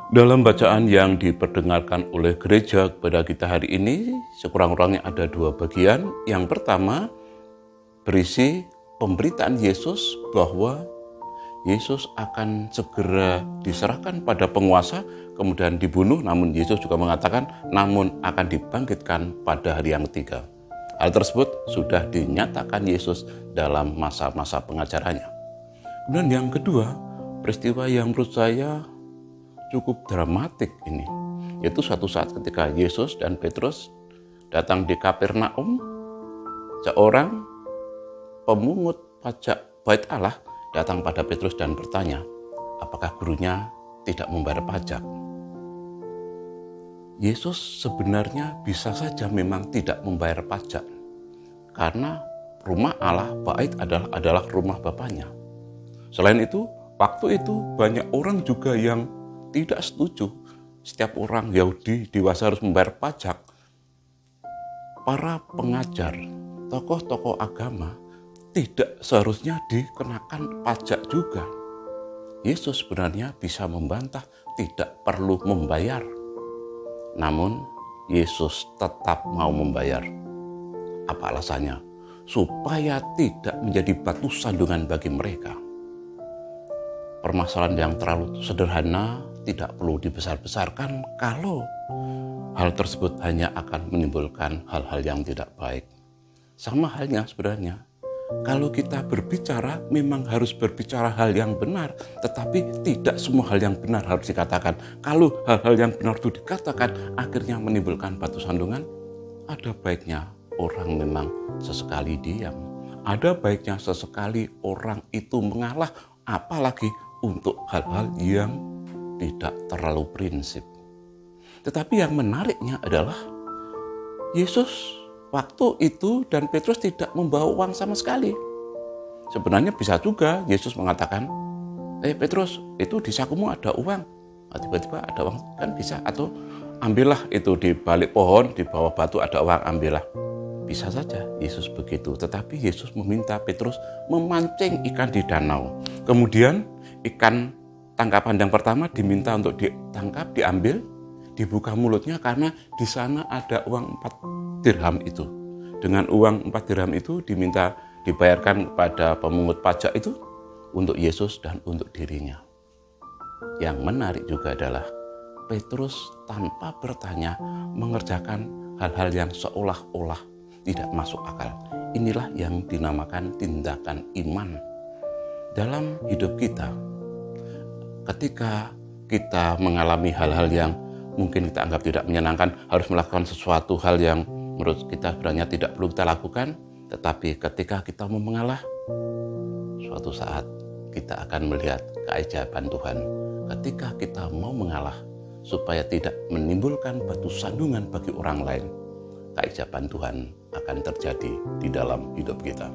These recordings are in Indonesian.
Dalam bacaan yang diperdengarkan oleh gereja kepada kita hari ini, sekurang-kurangnya ada dua bagian. Yang pertama, berisi pemberitaan Yesus bahwa Yesus akan segera diserahkan pada penguasa, kemudian dibunuh, namun Yesus juga mengatakan, namun akan dibangkitkan pada hari yang ketiga. Hal tersebut sudah dinyatakan Yesus dalam masa-masa pengajarannya. Kemudian yang kedua, peristiwa yang menurut saya cukup dramatik ini, yaitu suatu saat ketika Yesus dan Petrus datang di Kapernaum, seorang pemungut pajak Bait Allah datang pada Petrus dan bertanya, apakah gurunya tidak membayar pajak? Yesus sebenarnya bisa saja memang tidak membayar pajak, karena rumah Allah, Bait adalah rumah Bapaknya. Selain itu, waktu itu banyak orang juga yang tidak setuju setiap orang Yahudi dewasa harus membayar pajak. Para pengajar, tokoh-tokoh agama tidak seharusnya dikenakan pajak juga. Yesus sebenarnya bisa membantah tidak perlu membayar. Namun Yesus tetap mau membayar. Apa alasannya? Supaya tidak menjadi batu sandungan bagi mereka. Permasalahan yang terlalu sederhana tidak perlu dibesar-besarkan kalau hal tersebut hanya akan menimbulkan hal-hal yang tidak baik. Sama halnya sebenarnya, kalau kita berbicara memang harus berbicara hal yang benar, tetapi tidak semua hal yang benar harus dikatakan. Kalau hal-hal yang benar itu dikatakan akhirnya menimbulkan batu sandungan, ada baiknya orang memang sesekali diam. Ada baiknya sesekali orang itu mengalah, apalagi untuk hal-hal yang tidak terlalu prinsip. Tetapi yang menariknya adalah Yesus waktu itu dan Petrus tidak membawa uang sama sekali. Sebenarnya bisa juga Yesus mengatakan, Petrus, itu di sakumu ada uang. Tiba-tiba ada uang, kan bisa. Atau ambillah itu di balik pohon, di bawah batu ada uang, ambillah. Bisa saja Yesus begitu. Tetapi Yesus meminta Petrus memancing ikan di danau. Kemudian ikan tangkapan yang pertama diminta untuk ditangkap, diambil, dibuka mulutnya karena di sana ada uang 4 dirham itu. Dengan uang 4 dirham itu diminta dibayarkan kepada pemungut pajak itu untuk Yesus dan untuk dirinya. Yang menarik juga adalah Petrus tanpa bertanya mengerjakan hal-hal yang seolah-olah tidak masuk akal. Inilah yang dinamakan tindakan iman. Dalam hidup kita, ketika kita mengalami hal-hal yang mungkin kita anggap tidak menyenangkan, harus melakukan sesuatu hal yang menurut kita sebenarnya tidak perlu kita lakukan, tetapi ketika kita mau mengalah, suatu saat kita akan melihat keajaiban Tuhan. Ketika kita mau mengalah, supaya tidak menimbulkan batu sandungan bagi orang lain, keajaiban Tuhan akan terjadi di dalam hidup kita.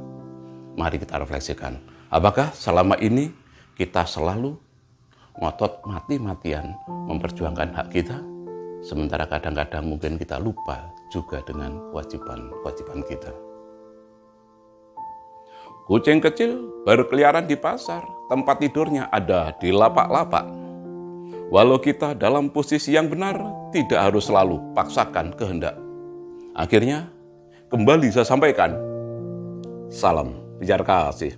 Mari kita refleksikan, apakah selama ini kita selalu ngotot mati-matian memperjuangkan hak kita, sementara kadang-kadang mungkin kita lupa juga dengan kewajiban kita. Kucing kecil berkeliaran di pasar, tempat tidurnya ada di lapak-lapak. Walau kita dalam posisi yang benar, tidak harus selalu paksakan kehendak. Akhirnya, kembali saya sampaikan, salam pijar kasih.